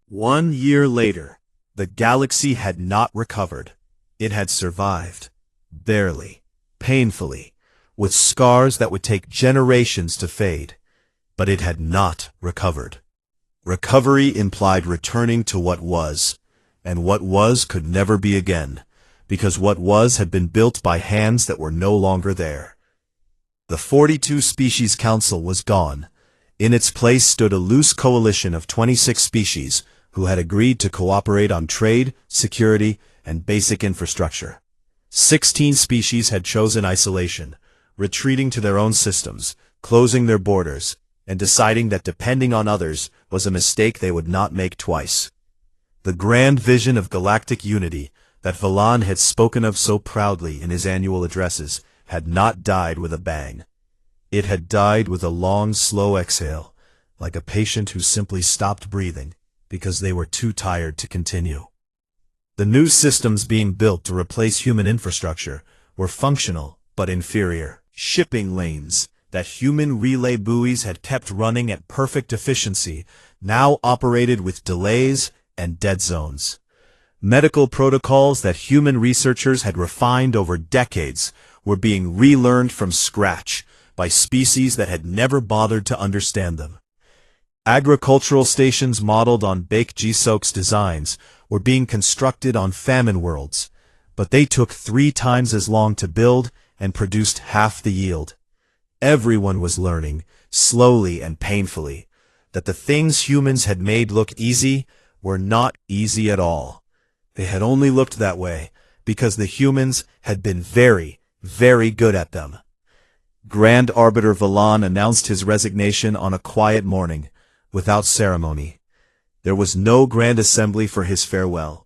1 year later, the galaxy had not recovered. It had survived. Barely. Painfully. With scars that would take generations to fade. But it had not recovered. Recovery implied returning to what was, and what was could never be again, because what was had been built by hands that were no longer there. The 42 Species Council was gone. In its place stood a loose coalition of 26 species who had agreed to cooperate on trade, security, and basic infrastructure. 16 species had chosen isolation, retreating to their own systems, closing their borders, and deciding that depending on others was a mistake they would not make twice. The grand vision of galactic unity that Valan had spoken of so proudly in his annual addresses had not died with a bang. It had died with a long, slow exhale, like a patient who simply stopped breathing because they were too tired to continue. The new systems being built to replace human infrastructure were functional but inferior. Shipping lanes that human relay buoys had kept running at perfect efficiency now operated with delays and dead zones. Medical protocols that human researchers had refined over decades were being relearned from scratch by species that had never bothered to understand them. Agricultural stations modeled on Baek Ji-Sok's designs were being constructed on famine worlds, but they took 3 times as long to build and produced half the yield. Everyone was learning, slowly and painfully, that the things humans had made look easy were not easy at all. They had only looked that way because the humans had been very, very good at them. Grand Arbiter Valan announced his resignation on a quiet morning, without ceremony. There was no grand assembly for his farewell.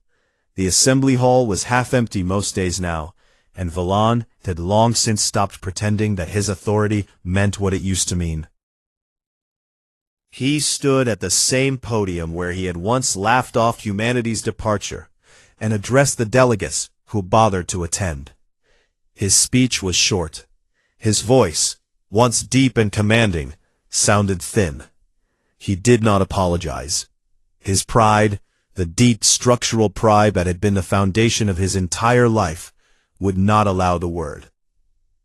The assembly hall was half empty most days now, and Valan had long since stopped pretending that his authority meant what it used to mean. He stood at the same podium where he had once laughed off humanity's departure, and addressed the delegates who bothered to attend. His speech was short. His voice, once deep and commanding, sounded thin. He did not apologize. His pride, the deep structural pride that had been the foundation of his entire life, would not allow the word.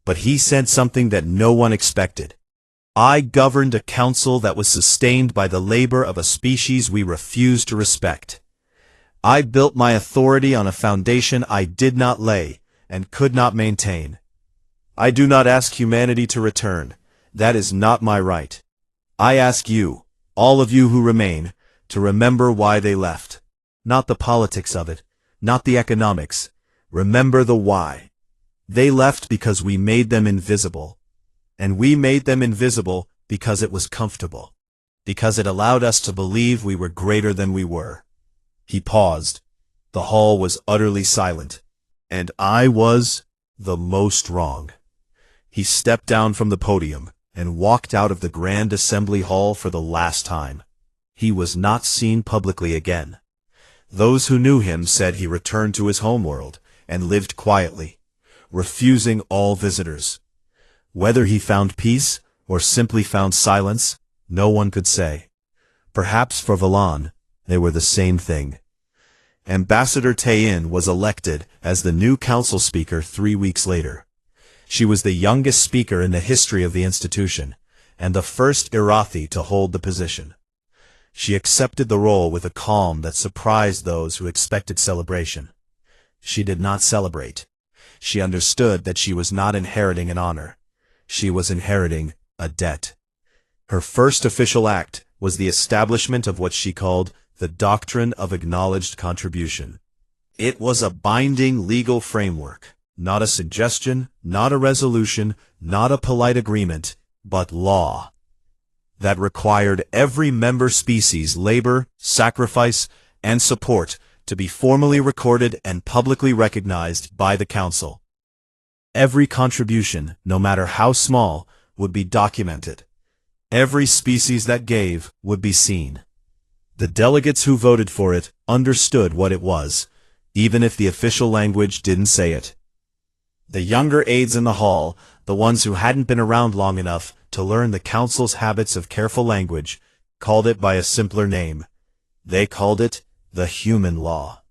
But he said something that no one expected. I governed a council that was sustained by the labor of a species we refused to respect. I built my authority on a foundation I did not lay and could not maintain. I do not ask humanity to return. That is not my right. I ask you, all of you who remain, to remember why they left. Not the politics of it, not the economics. Remember the why. They left because we made them invisible. And we made them invisible because it was comfortable. Because it allowed us to believe we were greater than we were. He paused. The hall was utterly silent. And I was the most wrong. He stepped down from the podium and walked out of the Grand Assembly Hall for the last time. He was not seen publicly again. Those who knew him said he returned to his homeworld and lived quietly, refusing all visitors. Whether he found peace or simply found silence, no one could say. Perhaps for Valan, they were the same thing. Ambassador Tayin was elected as the new council speaker 3 weeks later. She was the youngest speaker in the history of the institution, and the first Irathi to hold the position. She accepted the role with a calm that surprised those who expected celebration. She did not celebrate. She understood that she was not inheriting an honor. She was inheriting a debt. Her first official act was the establishment of what she called the Doctrine of Acknowledged Contribution. It was a binding legal framework, not a suggestion, not a resolution, not a polite agreement, but law. That required every member species' labor, sacrifice, and support to be formally recorded and publicly recognized by the Council. Every contribution, no matter how small, would be documented. Every species that gave would be seen. The delegates who voted for it understood what it was, even if the official language didn't say it. The younger aides in the hall, the ones who hadn't been around long enough to learn the council's habits of careful language, called it by a simpler name. They called it the human law.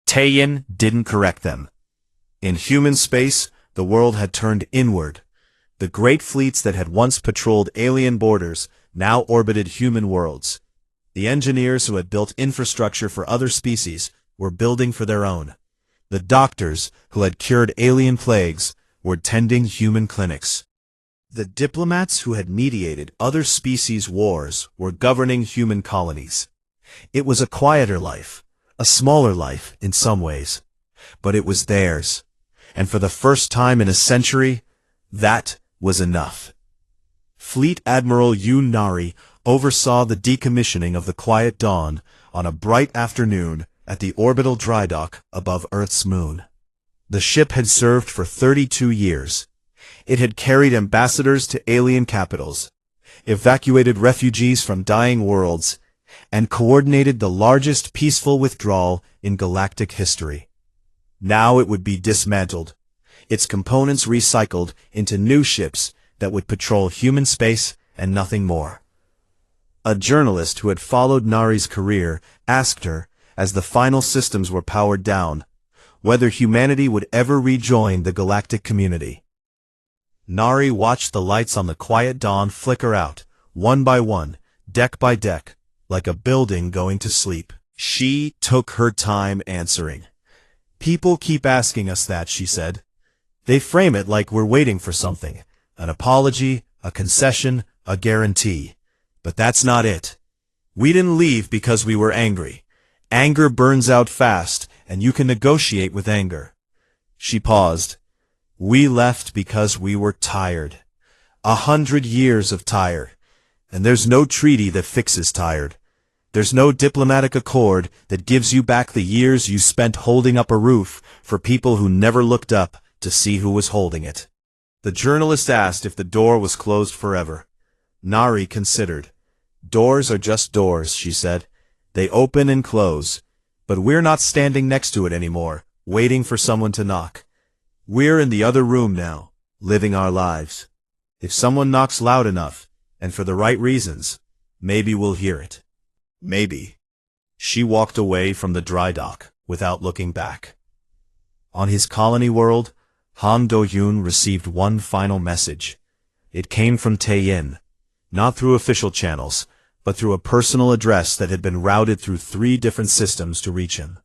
Taeyin didn't correct them. In human space, the world had turned inward. The great fleets that had once patrolled alien borders now orbited human worlds. The engineers who had built infrastructure for other species were building for their own. The doctors who had cured alien plagues were tending human clinics. The diplomats who had mediated other species' wars were governing human colonies. It was a quieter life, a smaller life in some ways, but it was theirs. And for the first time in a century, that was enough. Fleet Admiral Yoon Nari oversaw the decommissioning of the Quiet Dawn on a bright afternoon at the orbital dry dock above Earth's moon. The ship had served for 32 years. It had carried ambassadors to alien capitals, evacuated refugees from dying worlds, and coordinated the largest peaceful withdrawal in galactic history. Now it would be dismantled, its components recycled into new ships that would patrol human space and nothing more. A journalist who had followed Nari's career asked her, as the final systems were powered down, whether humanity would ever rejoin the galactic community. Nari watched the lights on the Quiet Dawn flicker out, one by one, deck by deck, like a building going to sleep. She took her time answering. "People keep asking us that," she said. "They frame it like we're waiting for something, an apology, a concession, a guarantee. But that's not it. We didn't leave because we were angry. Anger burns out fast, and you can negotiate with anger." She paused. "We left because we were tired. 100 years of tired. And there's no treaty that fixes tired. There's no diplomatic accord that gives you back the years you spent holding up a roof for people who never looked up to see who was holding it." The journalist asked if the door was closed forever. Nari considered. "Doors are just doors," she said. "They open and close. But we're not standing next to it anymore, waiting for someone to knock. We're in the other room now, living our lives. If someone knocks loud enough, and for the right reasons, maybe we'll hear it. Maybe." She walked away from the dry dock without looking back. On his colony world, Han Do-yoon received one final message. It came from Taeyin, not through official channels, but through a personal address that had been routed through 3 different systems to reach him.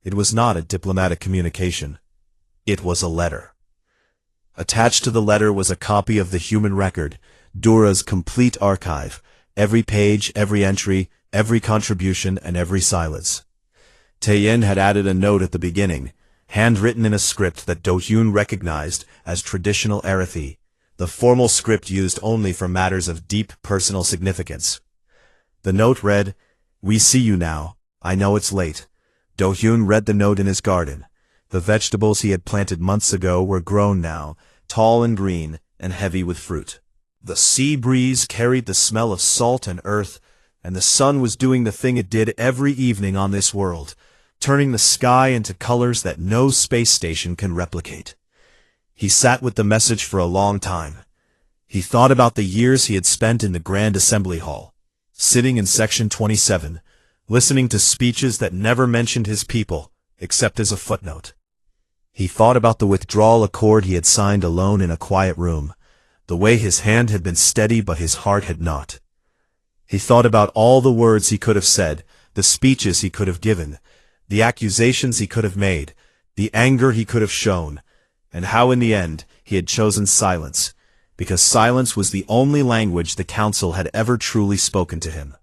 It was not a diplomatic communication. It was a letter. Attached to the letter was a copy of the human record, Dura's complete archive, every page, every entry, every contribution, and every silence. Taeyin had added a note at the beginning, handwritten in a script that Do-yoon recognized as traditional Arathi, the formal script used only for matters of deep personal significance. The note read, "We see you now. I know it's late." Do-yoon read the note in his garden. The vegetables he had planted months ago were grown now, tall and green, and heavy with fruit. The sea breeze carried the smell of salt and earth, and the sun was doing the thing it did every evening on this world, turning the sky into colors that no space station can replicate. He sat with the message for a long time. He thought about the years he had spent in the Grand Assembly Hall, sitting in Section 27, listening to speeches that never mentioned his people, except as a footnote. He thought about the withdrawal accord he had signed alone in a quiet room, the way his hand had been steady but his heart had not. He thought about all the words he could have said, the speeches he could have given, the accusations he could have made, the anger he could have shown, and how in the end he had chosen silence, because silence was the only language the council had ever truly spoken to him.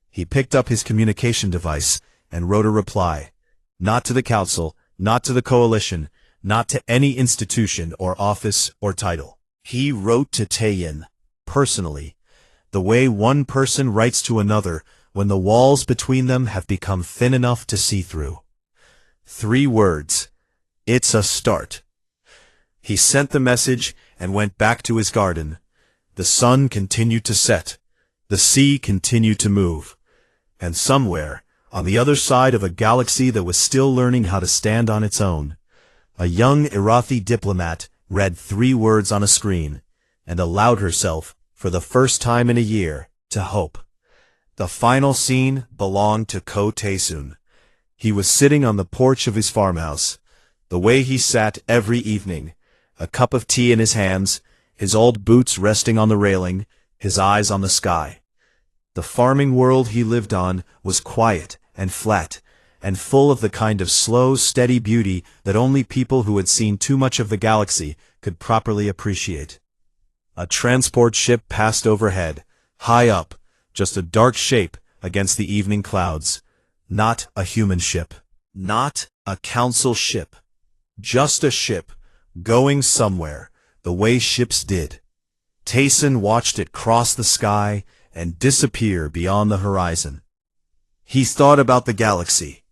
He picked up his communication device and wrote a reply, not to the council, not to the coalition, not to any institution or office or title. He wrote to Taeyin, personally, the way one person writes to another when the walls between them have become thin enough to see through. 3 words. It's a start. He sent the message and went back to his garden. The sun continued to set. The sea continued to move. And somewhere, on the other side of a galaxy that was still learning how to stand on its own, a young Irathi diplomat read 3 words on a screen and allowed herself, for the first time in a year, to hope. The final scene belonged to Ko Taesun. He was sitting on the porch of his farmhouse, the way he sat every evening, a cup of tea in his hands, his old boots resting on the railing, his eyes on the sky. The farming world he lived on was quiet and flat, and full of the kind of slow, steady beauty that only people who had seen too much of the galaxy could properly appreciate. A transport ship passed overhead, high up, just a dark shape against the evening clouds. Not a human ship. Not a council ship. Just a ship, going somewhere, the way ships did. Taesun watched it cross the sky and disappear beyond the horizon. He thought about the galaxy.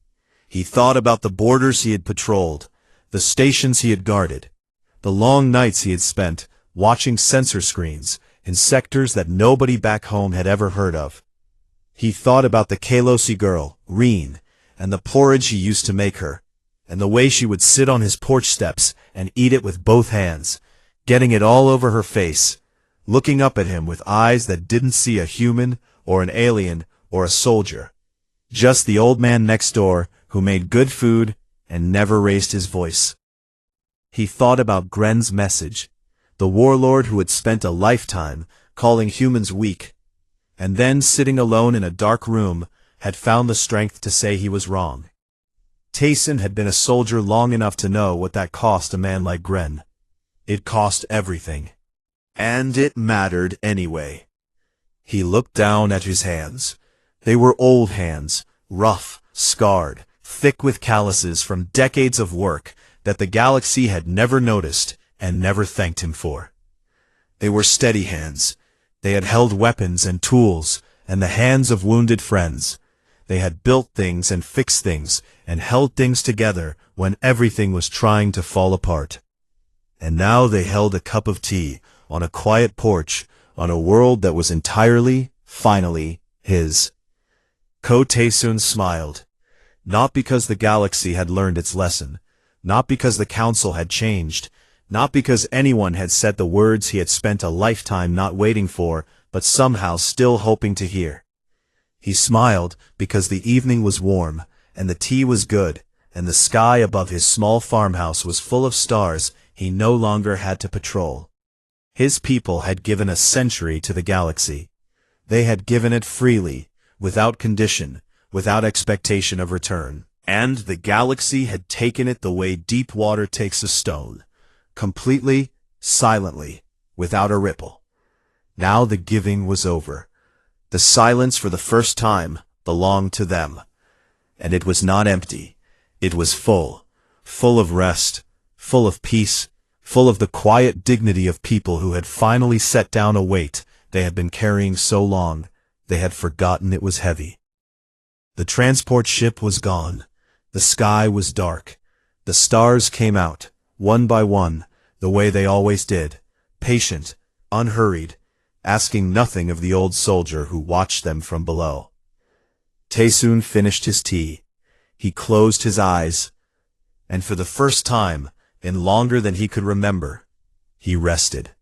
He thought about the borders he had patrolled, the stations he had guarded, the long nights he had spent watching sensor screens in sectors that nobody back home had ever heard of. He thought about the Kalosi girl, Reen, and the porridge he used to make her, and the way she would sit on his porch steps and eat it with both hands, getting it all over her face, looking up at him with eyes that didn't see a human or an alien or a soldier, just the old man next door who made good food and never raised his voice. He thought about Gren's message, the warlord who had spent a lifetime calling humans weak, and then sitting alone in a dark room had found the strength to say he was wrong. Taesun had been a soldier long enough to know what that cost a man like Gren. It cost everything. And it mattered anyway. He looked down at his hands. They were old hands, rough, scarred, thick with calluses from decades of work that the galaxy had never noticed and never thanked him for. They were steady hands. They had held weapons and tools and the hands of wounded friends. They had built things and fixed things and held things together when everything was trying to fall apart. And now they held a cup of tea on a quiet porch on a world that was entirely, finally, his. Ko Taesun smiled. Not because the galaxy had learned its lesson, not because the council had changed, not because anyone had said the words he had spent a lifetime not waiting for, but somehow still hoping to hear. He smiled because the evening was warm, and the tea was good, and the sky above his small farmhouse was full of stars he no longer had to patrol. His people had given a century to the galaxy. They had given it freely, without condition, without expectation of return. And the galaxy had taken it the way deep water takes a stone, completely, silently, without a ripple. Now the giving was over. The silence for the first time belonged to them. And it was not empty. It was full, full of rest, full of peace, full of the quiet dignity of people who had finally set down a weight they had been carrying so long they had forgotten it was heavy. The transport ship was gone. The sky was dark. The stars came out, one by one, the way they always did, patient, unhurried, asking nothing of the old soldier who watched them from below. Taesun finished his tea. He closed his eyes, and for the first time, in longer than he could remember, he rested.